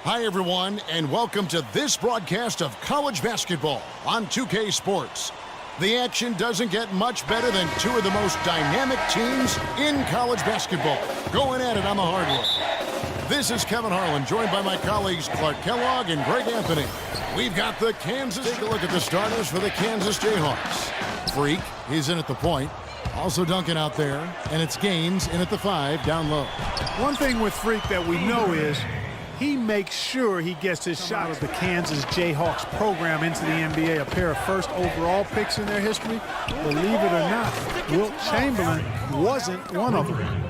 Hi, everyone, and welcome to this broadcast of college basketball on 2K Sports. The action doesn't get much better than two of the most dynamic teams in college basketball going at it on the hardwood. This is Kevin Harlan, joined by my colleagues Clark Kellogg and Greg Anthony. We've got the Kansas. Take a look at the starters for the Kansas Jayhawks. Freak, he's in at the point. Also Duncan out there, and it's Gaines in at the 5 down low. One thing with Freak that we know is he makes sure he gets his shot of the Kansas Jayhawks program into the NBA, a pair of first overall picks in their history. Believe it or not, Wilt Chamberlain wasn't one of them.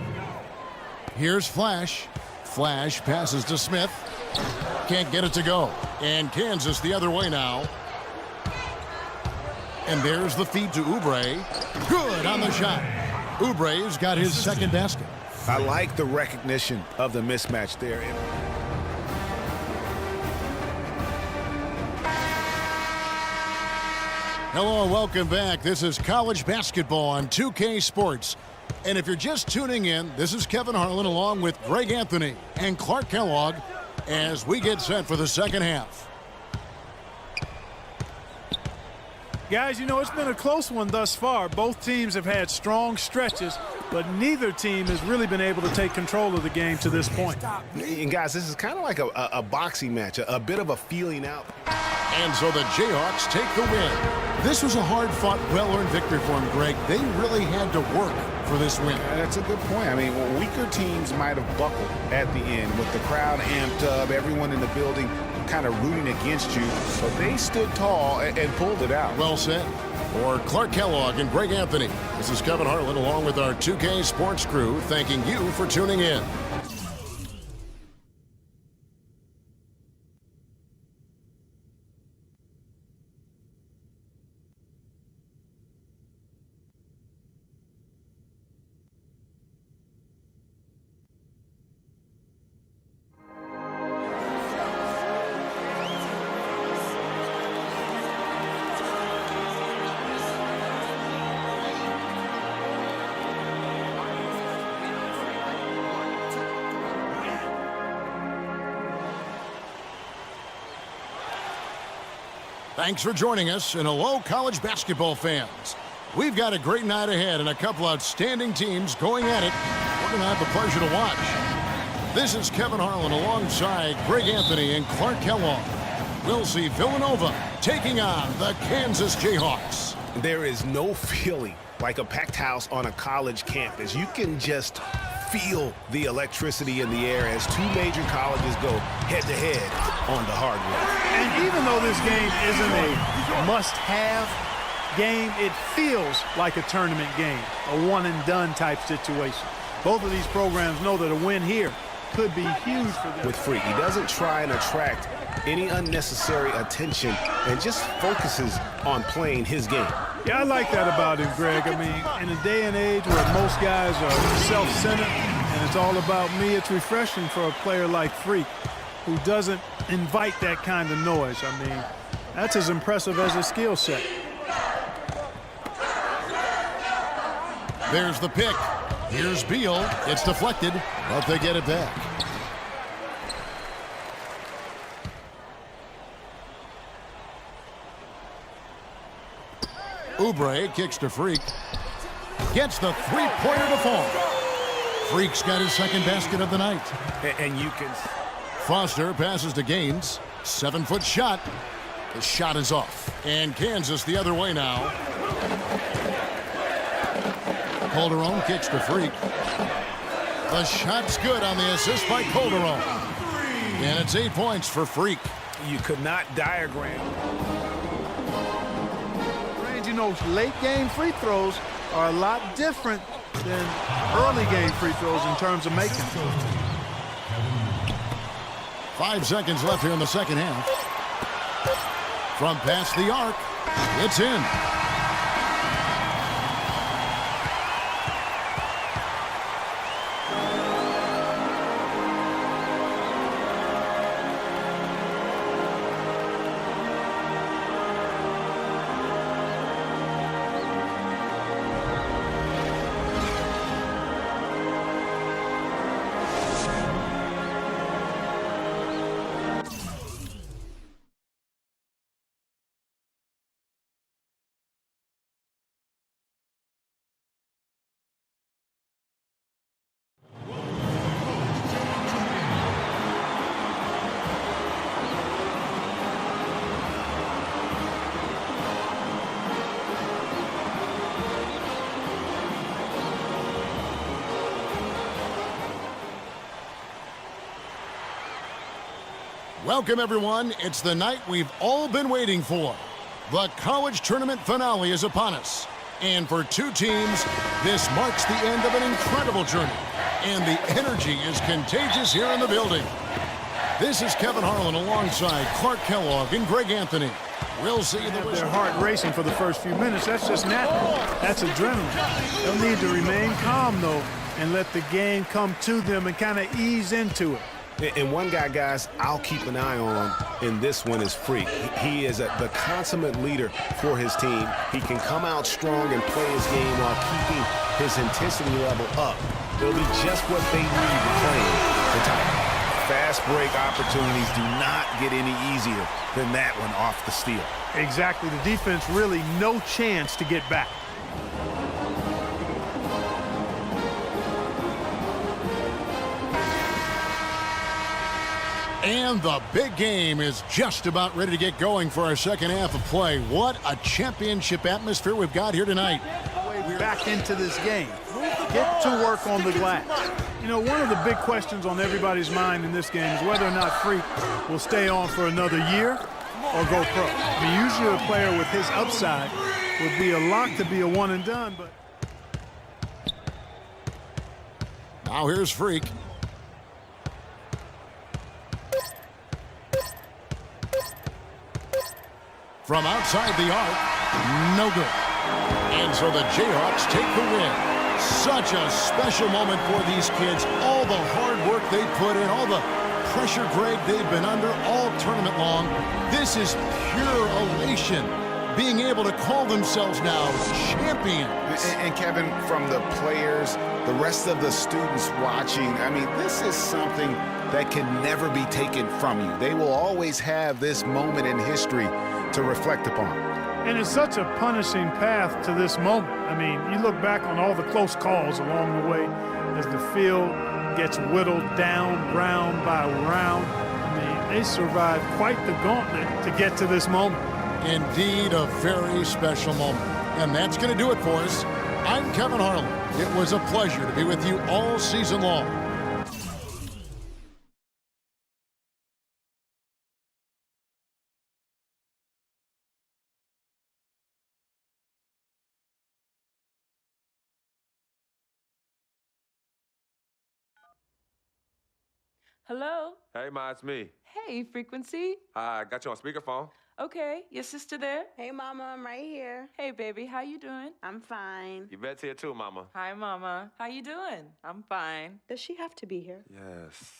Here's Flash. Flash passes to Smith. Can't get it to go. And Kansas the other way now. And there's the feed to Oubre. Good on the shot. Oubre's got his second basket. I like the recognition of the mismatch there. Hello and welcome back. This is college basketball on 2K Sports. And if you're just tuning in, this is Kevin Harlan along with Greg Anthony and Clark Kellogg as we get set for the second half. Guys, you know, it's been a close one thus far. Both teams have had strong stretches, but neither team has really been able to take control of the game to this point. And guys, this is kind of like a boxing match, a bit of a feeling out. And so the Jayhawks take the win. This was a hard-fought, well-earned victory for them, Greg. They really had to work for this win. That's a good point. I mean, weaker teams might have buckled at the end with the crowd amped up, everyone in the building kind of rooting against you, but they stood tall and pulled it out. Well said. For Clark Kellogg and Greg Anthony, this is Kevin Harlan along with our 2K Sports crew thanking you for tuning in. Thanks for joining us, and hello, college basketball fans. We've got a great night ahead and a couple outstanding teams going at it. We're going to have the pleasure to watch. This is Kevin Harlan alongside Greg Anthony and Clark Kellogg. We'll see Villanova taking on the Kansas Jayhawks. There is no feeling like a packed house on a college campus. You can just feel the electricity in the air as two major colleges go head-to-head on the hardwood. And even though this game isn't a must-have game, it feels like a tournament game, a one-and-done type situation. Both of these programs know that a win here could be huge for them. With Freak, he doesn't try and attract any unnecessary attention and just focuses on playing his game. Yeah, I like that about him, Greg. I mean, in a day and age where most guys are self-centered and it's all about me, it's refreshing for a player like Freak who doesn't invite that kind of noise. I mean, that's as impressive as his skill set. There's the pick. Here's Beal. It's deflected, but they get it back. Oubre kicks to Freak. Gets the three-pointer to fall. Freak's got his second basket of the night. And you can... Foster passes to Gaines. 7-foot shot. The shot is off. And Kansas the other way now. Calderon kicks to Freak. The shot's good on the assist by Calderon. And it's 8 points for Freak. You could not diagram. You know, late game free throws are a lot different than early game free throws in terms of making them. 5 seconds left here in the second half. From past the arc, it's in. Welcome, everyone. It's the night we've all been waiting for. The college tournament finale is upon us. And for two teams, this marks the end of an incredible journey. And the energy is contagious here in the building. This is Kevin Harlan alongside Clark Kellogg and Greg Anthony. We'll see the Have their heart racing for the first few minutes. That's just natural. That's adrenaline. They'll need to remain calm, though, and let the game come to them and kind of ease into it. And one guy, guys, I'll keep an eye on in this one is Freak. He is the consummate leader for his team. He can come out strong and play his game while keeping his intensity level up. It'll be just what they need to play the title. Fast break opportunities do not get any easier than that one off the steal. Exactly. The defense really no chance to get back. And the big game is just about ready to get going for our second half of play. What a championship atmosphere we've got here tonight. We're back into this game. Get to work on the glass. You know, one of the big questions on everybody's mind in this game is whether or not Freak will stay on for another year or go pro. I mean, usually a player with his upside would be a lock to be a one and done, but... Now here's Freak. From outside the arc, no good. And so the Jayhawks take the win. Such a special moment for these kids. All the hard work they put in, all the pressure, Greg, they've been under all tournament long. This is pure elation, being able to call themselves now champions. And Kevin, from the players, the rest of the students watching, I mean, this is something that can never be taken from you. They will always have this moment in history to reflect upon. And it's such a punishing path to this moment. I mean, you look back on all the close calls along the way as the field gets whittled down round by round. I mean, they survived quite the gauntlet to get to this moment. Indeed, a very special moment. And that's going to do it for us. I'm Kevin Harlan. It was a pleasure to be with you all season long. Hello? Hey, Ma, it's me. Hey, Frequency. I got you on speakerphone. Okay, your sister there? Hey, Mama, I'm right here. Hey, baby, how you doing? I'm fine. Yvette's here too, Mama. Hi, Mama. How you doing? I'm fine. Does she have to be here? Yes.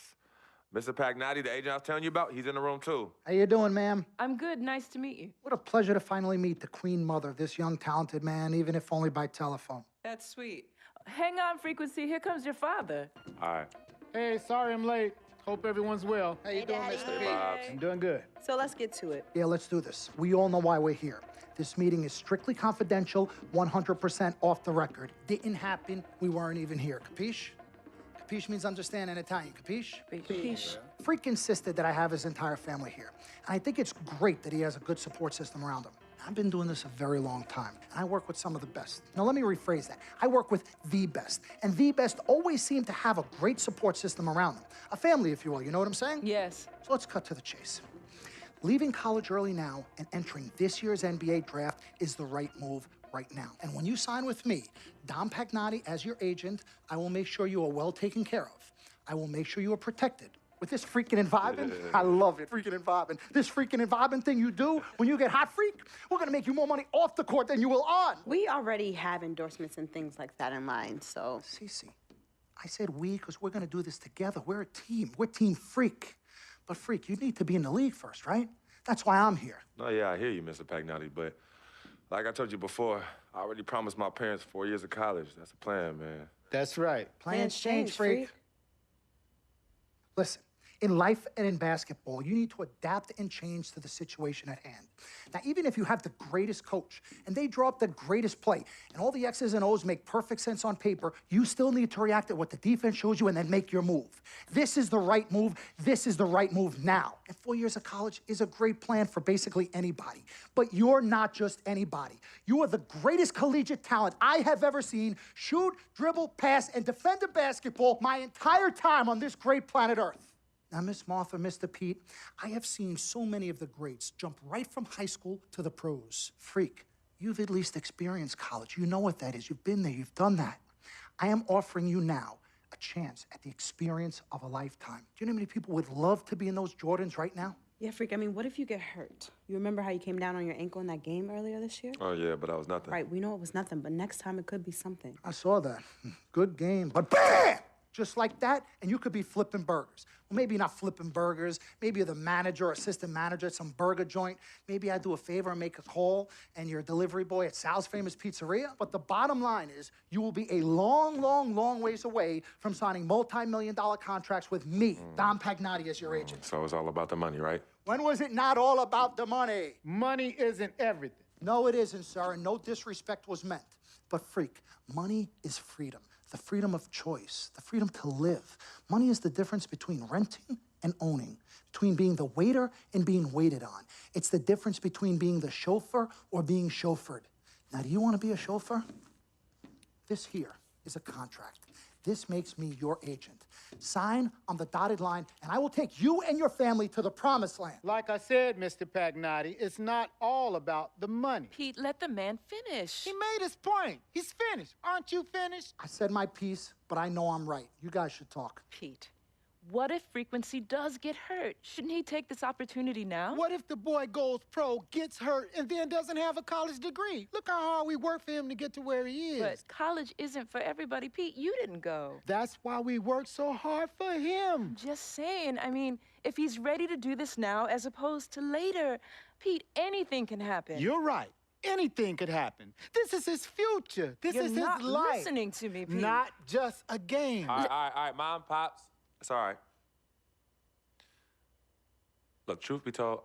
Mr. Pagnotti, the agent I was telling you about, he's in the room too. How you doing, ma'am? I'm good. Nice to meet you. What a pleasure to finally meet the queen mother of this young, talented man, even if only by telephone. That's sweet. Hang on, Frequency. Here comes your father. All right. Hey, sorry I'm late. Hope everyone's well. How you doing, Mr. P? I'm doing good. So let's get to it. Yeah, let's do this. We all know why we're here. This meeting is strictly confidential, 100% off the record. Didn't happen. We weren't even here. Capiche? Capiche means understand in Italian. Capiche? Capiche. Freak insisted that I have his entire family here. And I think it's great that he has a good support system around him. I've been doing this a very long time, and I work with some of the best. Now, let me rephrase that. I work with the best, and the best always seem to have a great support system around them. A family, if you will, you know what I'm saying? Yes. So let's cut to the chase. Leaving college early now and entering this year's NBA draft is the right move right now. And when you sign with me, Dom Pagnotti, as your agent, I will make sure you are well taken care of. I will make sure you are protected. With this freaking environment, I love it, freaking environment. This freaking environment thing you do when you get hot, freak, we're gonna make you more money off the court than you will on. We already have endorsements and things like that in mind, so. Cece, I said we because we're gonna do this together. We're a team. We're Team Freak. But Freak, you need to be in the league first, right? That's why I'm here. No, yeah, I hear you, Mr. Pagnotti, but like I told you before, I already promised my parents 4 years of college. That's a plan, man. That's right. Plans change, Freak. Listen. In life and in basketball, you need to adapt and change to the situation at hand. Now, even if you have the greatest coach and they draw up the greatest play and all the X's and O's make perfect sense on paper, you still need to react to what the defense shows you and then make your move. This is the right move. This is the right move now. And 4 years of college is a great plan for basically anybody. But you're not just anybody. You are the greatest collegiate talent I have ever seen shoot, dribble, pass, and defend a basketball my entire time on this great planet Earth. Now, Miss Martha, Mr. Pete, I have seen so many of the greats jump right from high school to the pros. Freak, you've at least experienced college. You know what that is. You've been there. You've done that. I am offering you now a chance at the experience of a lifetime. Do you know how many people would love to be in those Jordans right now? Yeah, Freak, I mean, what if you get hurt? You remember how you came down on your ankle in that game earlier this year? Oh, yeah, but that was nothing. Right, we know it was nothing, but next time it could be something. I saw that. Good game. But bam! Just like that, and you could be flipping burgers. Well, maybe not flipping burgers. Maybe you're the manager or assistant manager at some burger joint. Maybe I do a favor and make a call, and you're a delivery boy at Sal's Famous Pizzeria. But the bottom line is, you will be a long, long, long ways away from signing multi-million-dollar contracts with me, Dom Pagnotti, as your agent. So it's all about the money, right? When was it not all about the money? Money isn't everything. No, it isn't, sir, and no disrespect was meant. But, Freak, money is freedom. The freedom of choice, the freedom to live. Money is the difference between renting and owning, between being the waiter and being waited on. It's the difference between being the chauffeur or being chauffeured. Now, do you want to be a chauffeur? This here is a contract. This makes me your agent. Sign on the dotted line, and I will take you and your family to the promised land. Like I said, Mr. Pagnotti, it's not all about the money. Pete, let the man finish. He made his point. He's finished. Aren't you finished? I said my piece, but I know I'm right. You guys should talk. Pete, what if Frequency does get hurt? Shouldn't he take this opportunity now? What if the boy goes pro, gets hurt, and then doesn't have a college degree? Look how hard we work for him to get to where he is. But college isn't for everybody. Pete, you didn't go. That's why we work so hard for him. Just saying. I mean, if he's ready to do this now as opposed to later, Pete, anything can happen. You're right. Anything could happen. This is his future. This You're is not his life. listening to me, Pete. Not just a game. All right, Mom, Pops. It's all right. Look, truth be told,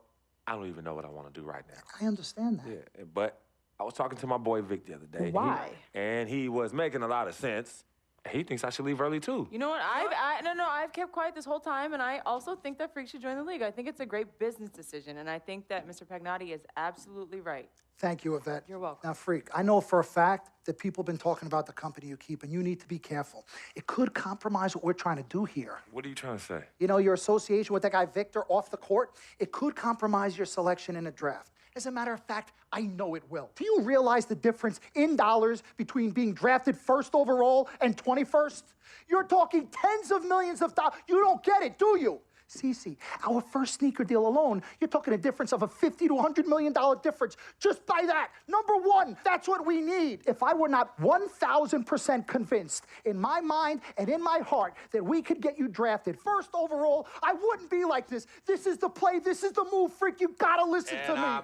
I don't even know what I want to do right now. I understand that. Yeah, but I was talking to my boy Vic the other day. Why? And he was making a lot of sense. He thinks I should leave early, too. You know what? I've kept quiet this whole time, and I also think that Freak should join the league. I think it's a great business decision, and I think that Mr. Pagnotti is absolutely right. Thank you, Yvette. You're welcome. Now, Freak, I know for a fact that people have been talking about the company you keep, and you need to be careful. It could compromise what we're trying to do here. What are you trying to say? You know, your association with that guy Victor off the court, it could compromise your selection in a draft. As a matter of fact, I know it will. Do you realize the difference in dollars between being drafted first overall and 21st? You're talking tens of millions of dollars. You don't get it, do you? Cece, our first sneaker deal alone, you're talking a difference of a $50 to $100 million difference just by that. Number one, that's what we need. If I were not 1,000% convinced in my mind and in my heart that we could get you drafted first overall, I wouldn't be like this. This is the play. This is the move, Freak. You gotta listen to me. I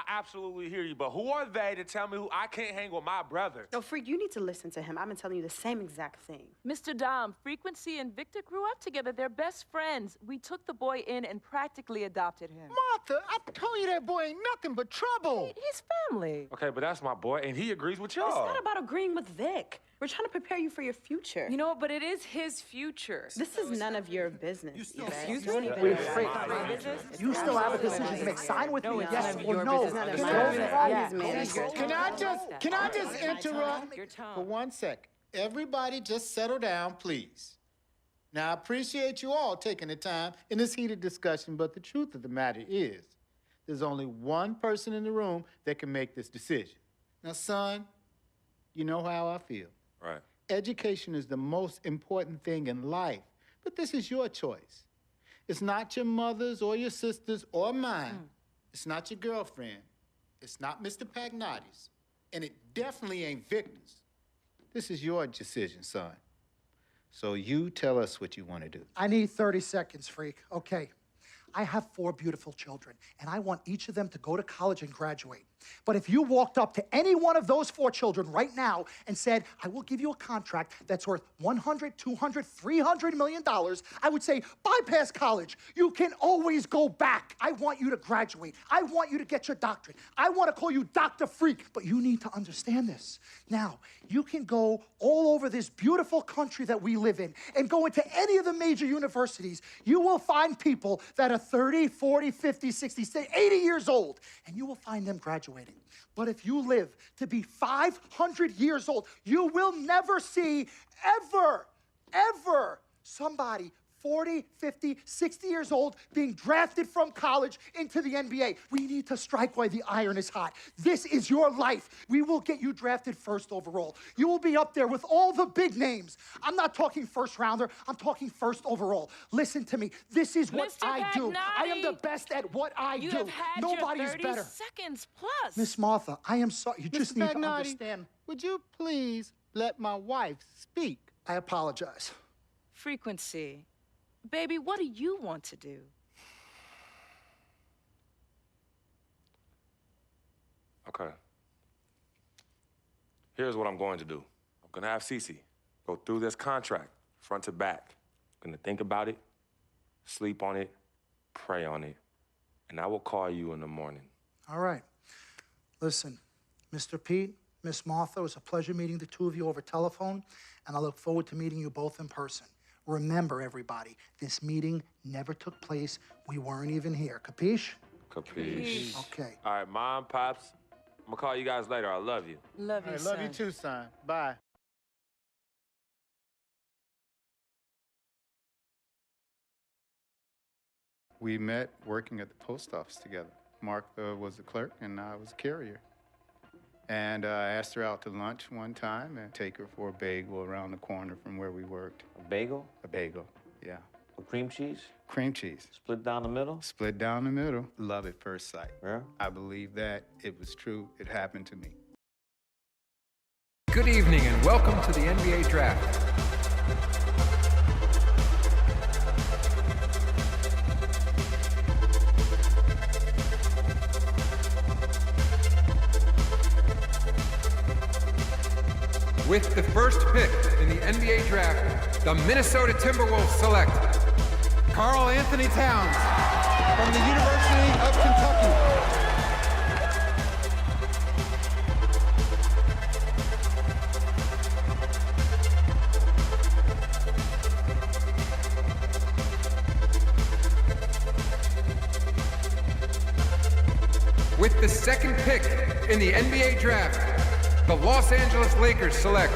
absolutely hear you, but who are they to tell me who I can't hang with my brother? No, Freak, you need to listen to him. I've been telling you the same exact thing. Mr. Dom, Frequency and Victor grew up together. They're best friends. We took the boy in and practically adopted him. Martha, I told you that boy ain't nothing but trouble. He's family. Okay, but that's my boy, and he agrees with y'all. It's not about agreeing with Vic. We're trying to prepare you for your future. You know what? But it is his future. This is none of your business. Excuse Yvette. me? Wait, Freak. My business? You still have a decision to make. Sign with me, yes or no. It's none of Go my for business. it. Managers. Can I just interrupt Your tone. for 1 second? Everybody just settle down, please. Now, I appreciate you all taking the time in this heated discussion, but the truth of the matter is there's only one person in the room that can make this decision. Now, son, you know how I feel. Right. Education is the most important thing in life, but this is your choice. It's not your mother's or your sister's or mine. It's not your girlfriend. It's not Mr. Pagnotti's. And it definitely ain't Victor's. This is your decision, son. So you tell us what you want to do. I need 30 seconds, Freak. Okay. I have 4 beautiful children, and I want each of them to go to college and graduate. But if you walked up to any one of those 4 children right now and said, I will give you a contract that's worth $100, $200, $300 million, I would say, bypass college. You can always go back. I want you to graduate. I want you to get your doctorate. I want to call you Dr. Freak, but you need to understand this. Now, you can go all over this beautiful country that we live in and go into any of the major universities. You will find people that are 30, 40, 50, 60, 80 years old, and you will find them graduating. But if you live to be 500 years old, you will never see, ever, somebody 40, 50, 60 years old being drafted from college into the NBA. We need to strike while the iron is hot. This is your life. We will get you drafted first overall. You will be up there with all the big names. I'm not talking first rounder. I'm talking first overall. Listen to me. This is what Mr. I do. I am the Pagnotti, best at what I you do. have had Nobody your is 30 better. seconds plus. Miss Martha, I am sorry. You just Mr. need to Pagnotti, understand. would you please let my wife speak? I apologize. Frequency. Baby, what do you want to do? Okay. Here's what I'm going to do. I'm gonna have Cece go through this contract, front to back. I'm gonna think about it, sleep on it, pray on it, and I will call you in the morning. All right. Listen, Mr. Pete, Miss Martha, it was a pleasure meeting the two of you over telephone, and I look forward to meeting you both in person. Remember, everybody, this meeting never took place. We weren't even here. Capiche? Capiche. Okay. All right, Mom, Pops, I'm gonna call you guys later. I love you. Love you, I love you too, son. Bye. We met working at the post office together. Mark was the clerk and I was a carrier. And I asked her out to lunch one time and take her for a bagel around the corner from where we worked. A bagel? A bagel, yeah. With cream cheese? Cream cheese. Split down the middle? Split down the middle. Love at first sight. Yeah? I believe that it was true. It happened to me. Good evening and welcome to the NBA Draft. With the first pick in the NBA Draft, the Minnesota Timberwolves select Karl Anthony Towns from the University of Kentucky. With the second pick in the NBA Draft, the Los Angeles Lakers select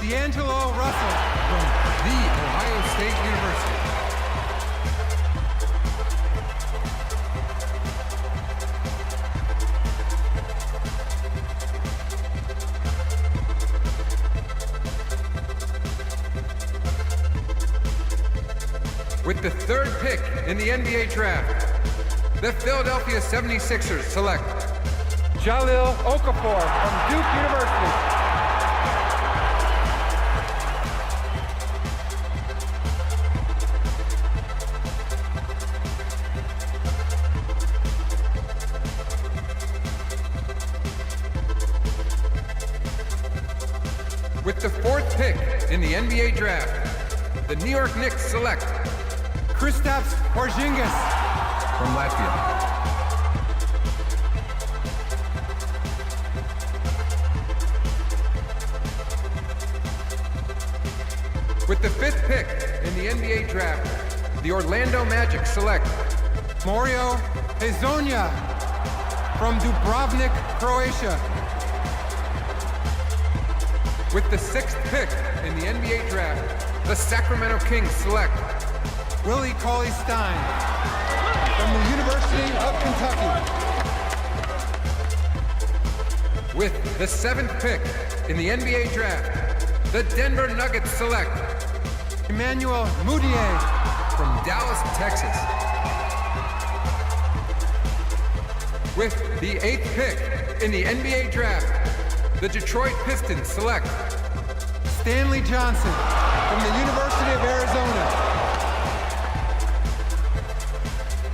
D'Angelo Russell from The Ohio State University. With the third pick in the NBA Draft, the Philadelphia 76ers select Jahlil Okafor from Duke University. With the fourth pick in the NBA Draft, the New York Knicks select Kristaps Porzingis from Latvia. With the fifth pick in the NBA Draft, the Orlando Magic select Mario Hezonja from Dubrovnik, Croatia. With the sixth pick in the NBA Draft, the Sacramento Kings select Willie Cauley-Stein from the University of Kentucky. With the seventh pick in the NBA Draft, the Denver Nuggets select Emmanuel Mudiay from Dallas, Texas. With the eighth pick in the NBA Draft, the Detroit Pistons select Stanley Johnson from the University of Arizona.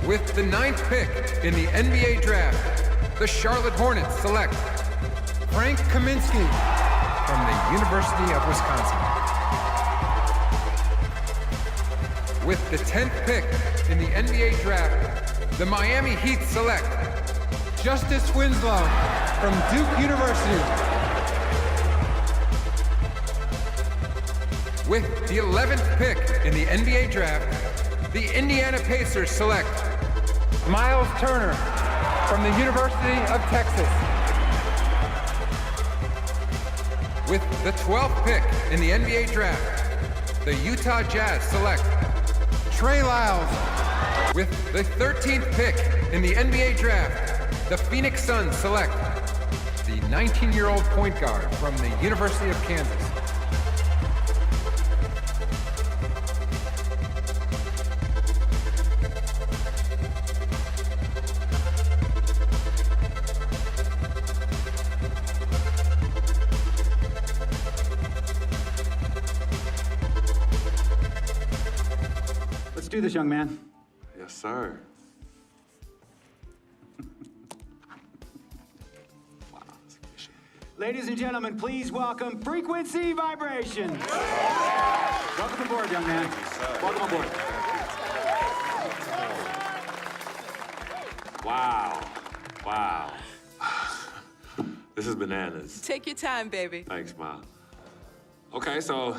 With the ninth pick in the NBA Draft, the Charlotte Hornets select Frank Kaminsky from the University of Wisconsin. With the 10th pick in the NBA Draft, the Miami Heat select Justice Winslow from Duke University. With the 11th pick in the NBA Draft, the Indiana Pacers select Miles Turner from the University of Texas. With the 12th pick in the NBA Draft, the Utah Jazz select Trey Lyles. With the 13th pick in the NBA draft, the Phoenix Suns select the 19-year-old point guard from the University of Kansas. Let's do this, young man. Yes, sir. Ladies and gentlemen, please welcome Frequency Vibrations. Welcome aboard, young man. Welcome aboard. Wow. Wow. This is bananas. Take your time, baby. Thanks, Ma. Okay, so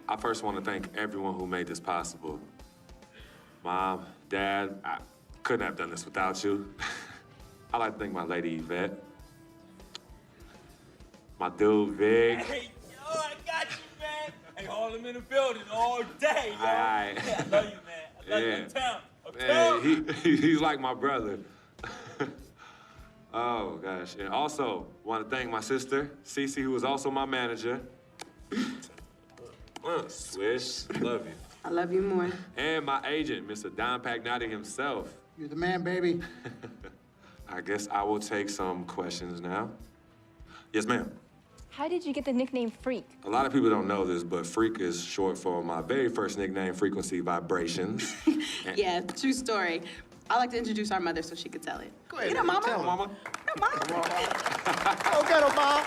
I first want to thank everyone who made this possible. Mom, Dad, I couldn't have done this without you. I'd like to thank my lady Yvette. My dude, Vic. Hey, yo, I got you, man. Hey, hold him in the building all day, yo. Aye. Yeah, I love you, man. I love you in town. Man, he's like my brother. Oh, gosh. And also, want to thank my sister, Cece, who was also my manager. Swish, love you. I love you more. And my agent, Mr. Don Pagnotti himself. You're the man, baby. I guess I will take some questions now. Yes, ma'am. How did you get the nickname Freak? A lot of people don't know this, but Freak is short for my very first nickname, Frequency Vibrations. Yeah, true story. I like to introduce our mother so she could tell it. Go ahead, You know, Mama. Tell her, Mama. Go get him, Mom.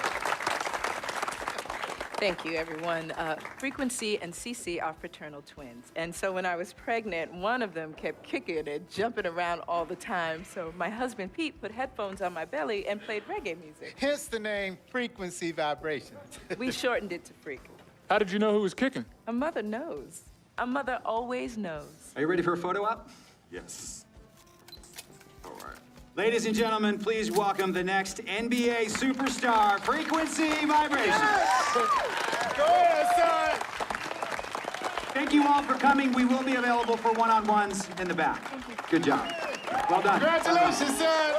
Thank you, everyone. Frequency and Cece are fraternal twins. And so when I was pregnant, one of them kept kicking and jumping around all the time. So my husband, Pete, put headphones on my belly and played reggae music. Hence the name Frequency Vibrations. We shortened it to Freak. How did you know who was kicking? A mother knows. A mother always knows. Are you ready for a photo op? Yes. All right. Ladies and gentlemen, please welcome the next NBA superstar, Frequency Vibrations. Go ahead, son. Thank you all for coming. We will be available for one-on-ones in the back. Good job. Well done. Congratulations, son.